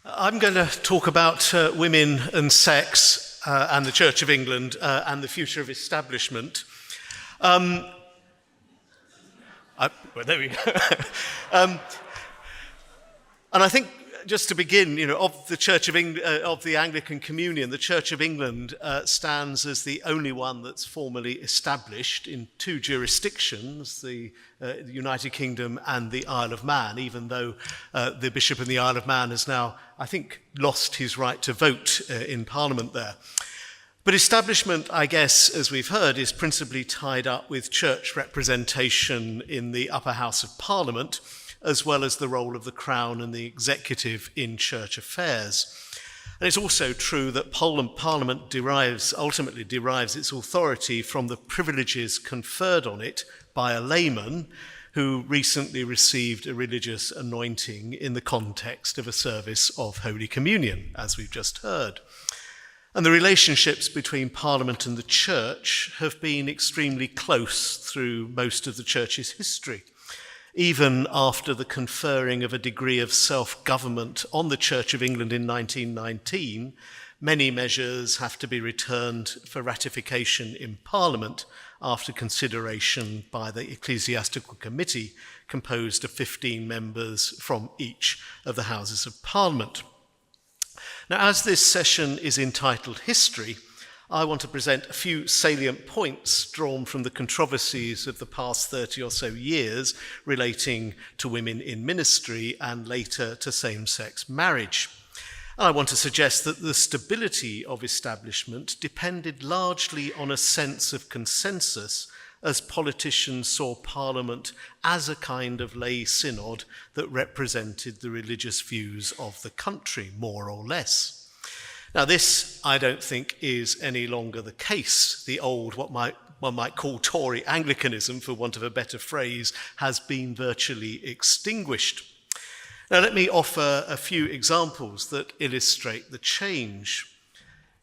I'm going to talk about women and sex and the Church of England and the future of establishment. Well, there we go. And I think, just to begin, of the Church of England, of the Anglican Communion, the Church of England stands as the only one that's formally established in two jurisdictions, the United Kingdom and the Isle of Man, even though the Bishop in the Isle of Man has now, I think, lost his right to vote in Parliament there. But establishment, I guess, as we've heard, is principally tied up with church representation in the upper house of Parliament, as well as the role of the Crown and the executive in church affairs. And it's also true that Parliament ultimately derives its authority from the privileges conferred on it by a layman who recently received a religious anointing in the context of a service of Holy Communion, as we've just heard. And the relationships between Parliament and the Church have been extremely close through most of the Church's history. Even after the conferring of a degree of self-government on the Church of England in 1919, many measures have to be returned for ratification in Parliament after consideration by the Ecclesiastical Committee, composed of 15 members from each of the Houses of Parliament. Now, as this session is entitled History, I want to present a few salient points drawn from the controversies of the past 30 or so years relating to women in ministry and later to same-sex marriage. And I want to suggest that the stability of establishment depended largely on a sense of consensus as politicians saw Parliament as a kind of lay synod that represented the religious views of the country, more or less. Now, this, I don't think, is any longer the case. The old, one might call Tory Anglicanism, for want of a better phrase, has been virtually extinguished. Now, let me offer a few examples that illustrate the change.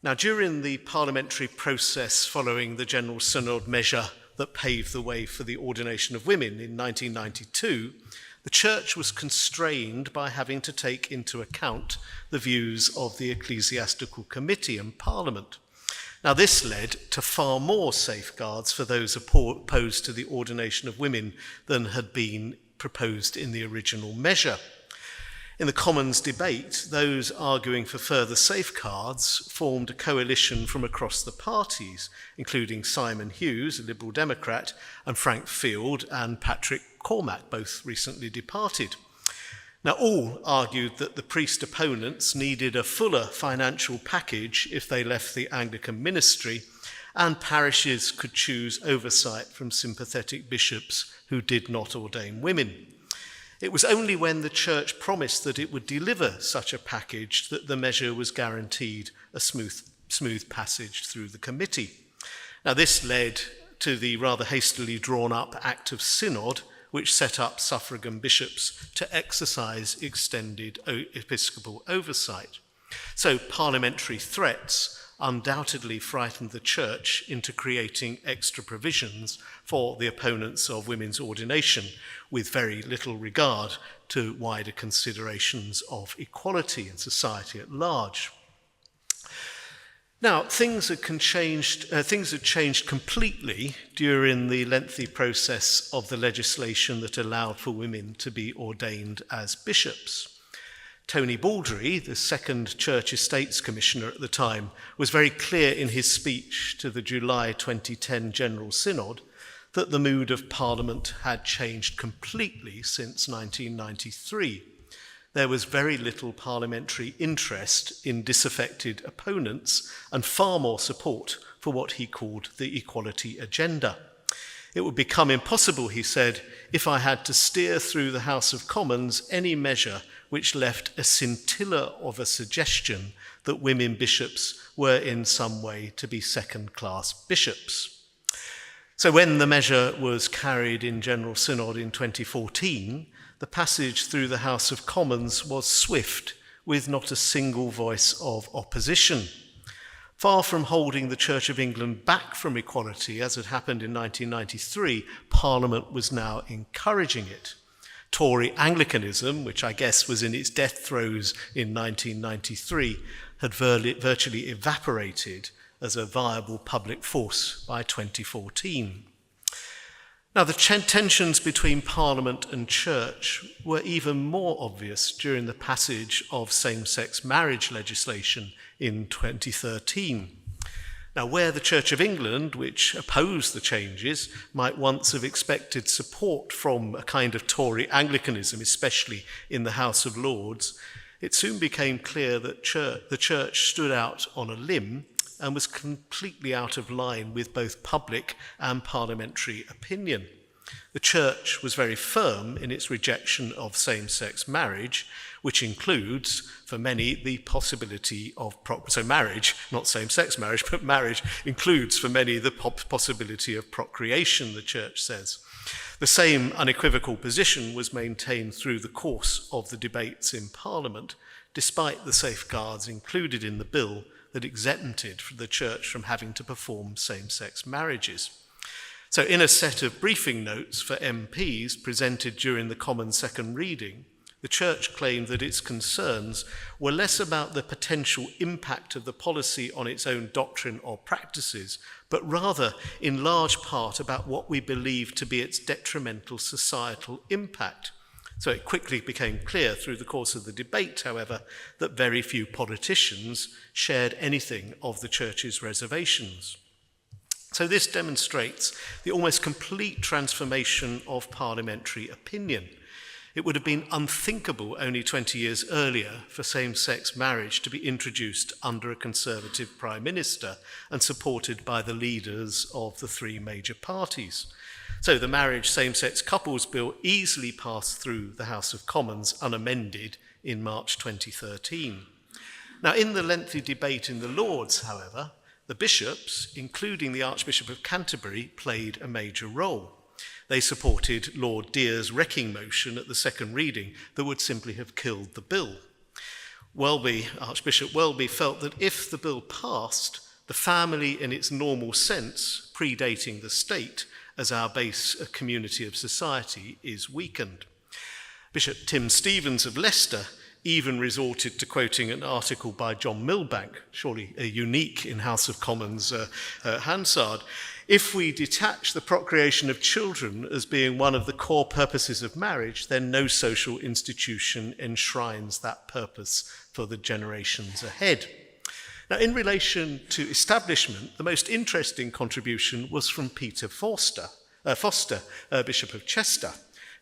Now, during the parliamentary process following the General Synod measure that paved the way for the ordination of women in 1992, the Church was constrained by having to take into account the views of the Ecclesiastical Committee and Parliament. Now, this led to far more safeguards for those opposed to the ordination of women than had been proposed in the original measure. In the Commons debate, those arguing for further safeguards formed a coalition from across the parties, including Simon Hughes, a Liberal Democrat, and Frank Field and Patrick Cormack, both recently departed. Now, all argued that the priest opponents needed a fuller financial package if they left the Anglican ministry, and parishes could choose oversight from sympathetic bishops who did not ordain women. It was only when the Church promised that it would deliver such a package that the measure was guaranteed a smooth passage through the committee. Now, this led to the rather hastily drawn up Act of Synod, which set up suffragan bishops to exercise extended episcopal oversight. So parliamentary threats undoubtedly frightened the Church into creating extra provisions for the opponents of women's ordination, with very little regard to wider considerations of equality in society at large. Now, things had changed completely during the lengthy process of the legislation that allowed for women to be ordained as bishops. Tony Baldry, the second Church Estates Commissioner at the time, was very clear in his speech to the July 2010 General Synod that the mood of Parliament had changed completely since 1993. There was very little parliamentary interest in disaffected opponents and far more support for what he called the equality agenda. It would become impossible, he said, if I had to steer through the House of Commons any measure which left a scintilla of a suggestion that women bishops were in some way to be second-class bishops. So when the measure was carried in General Synod in 2014, the passage through the House of Commons was swift, with not a single voice of opposition. Far from holding the Church of England back from equality, as had happened in 1993, Parliament was now encouraging it. Tory Anglicanism, which I guess was in its death throes in 1993, had virtually evaporated as a viable public force by 2014. Now, the tensions between Parliament and Church were even more obvious during the passage of same-sex marriage legislation in 2013. Now, where the Church of England, which opposed the changes, might once have expected support from a kind of Tory Anglicanism, especially in the House of Lords, it soon became clear that the Church stood out on a limb and was completely out of line with both public and parliamentary opinion. The Church was very firm in its rejection of same-sex marriage, which includes, for many, the possibility of marriage, not same-sex marriage, but marriage includes for many the possibility of procreation, the Church says. The same unequivocal position was maintained through the course of the debates in Parliament, despite the safeguards included in the bill that exempted the Church from having to perform same-sex marriages. So in a set of briefing notes for MPs presented during the Common Second Reading, the Church claimed that its concerns were less about the potential impact of the policy on its own doctrine or practices, but rather in large part about what we believe to be its detrimental societal impact. So it quickly became clear through the course of the debate, however, that very few politicians shared anything of the Church's reservations. So this demonstrates the almost complete transformation of parliamentary opinion. It would have been unthinkable only 20 years earlier for same-sex marriage to be introduced under a Conservative Prime Minister and supported by the leaders of the three major parties. So the Marriage Same-Sex Couples Bill easily passed through the House of Commons unamended in March 2013. Now, in the lengthy debate in the Lords, however, the bishops, including the Archbishop of Canterbury, played a major role. They supported Lord Deer's wrecking motion at the second reading that would simply have killed the bill. Archbishop Welby felt that if the bill passed, the family in its normal sense, predating the state as our base community of society, is weakened. Bishop Tim Stevens of Leicester even resorted to quoting an article by John Milbank, surely a unique in House of Commons Hansard. If we detach the procreation of children as being one of the core purposes of marriage, then no social institution enshrines that purpose for the generations ahead. Now, in relation to establishment, the most interesting contribution was from Peter Foster, Bishop of Chester,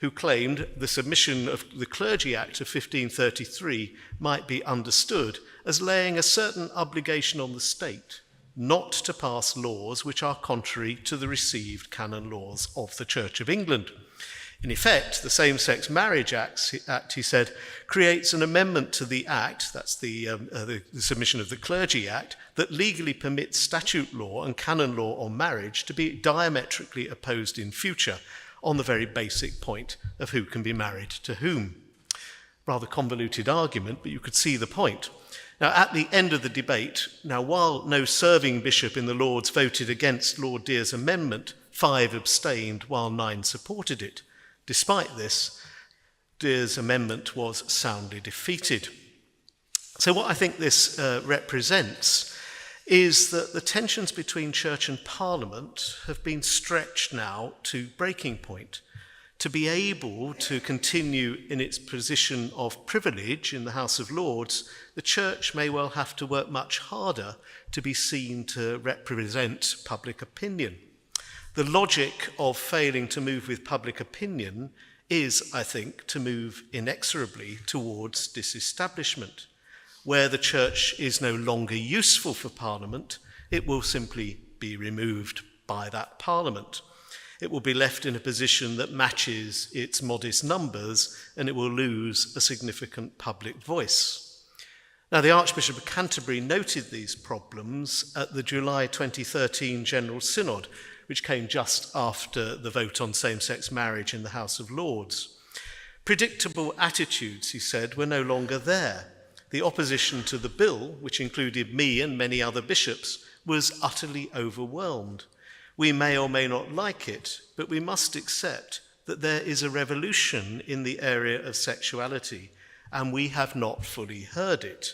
who claimed the submission of the Clergy Act of 1533 might be understood as laying a certain obligation on the state not to pass laws which are contrary to the received canon laws of the Church of England. In effect, the Same-Sex Marriage Act, he said, creates an amendment to the Act, that's the submission of the Clergy Act, that legally permits statute law and canon law on marriage to be diametrically opposed in future on the very basic point of who can be married to whom. Rather convoluted argument, but you could see the point. Now, at the end of the debate, while no serving bishop in the Lords voted against Lord Deer's amendment, 5 abstained while 9 supported it. Despite this, Deer's amendment was soundly defeated. So what I think this represents is that the tensions between Church and Parliament have been stretched now to breaking point. To be able to continue in its position of privilege in the House of Lords, the Church may well have to work much harder to be seen to represent public opinion. The logic of failing to move with public opinion is, I think, to move inexorably towards disestablishment. Where the Church is no longer useful for Parliament, it will simply be removed by that Parliament. It will be left in a position that matches its modest numbers, and it will lose a significant public voice. Now, the Archbishop of Canterbury noted these problems at the July 2013 General Synod, which came just after the vote on same-sex marriage in the House of Lords. Predictable attitudes, he said, were no longer there. The opposition to the bill, which included me and many other bishops, was utterly overwhelmed. We may or may not like it, but we must accept that there is a revolution in the area of sexuality, and we have not fully heard it.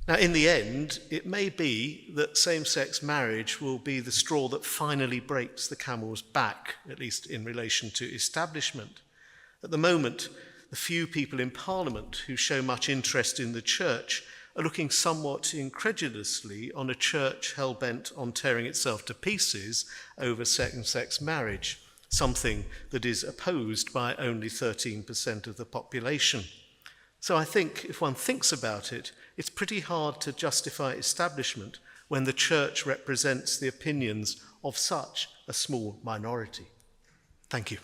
Now, in the end, it may be that same-sex marriage will be the straw that finally breaks the camel's back, at least in relation to establishment. At the moment, the few people in Parliament who show much interest in the church are looking somewhat incredulously on a church hell-bent on tearing itself to pieces over same-sex marriage, something that is opposed by only 13% of the population. So I think, if one thinks about it, it's pretty hard to justify establishment when the church represents the opinions of such a small minority. Thank you.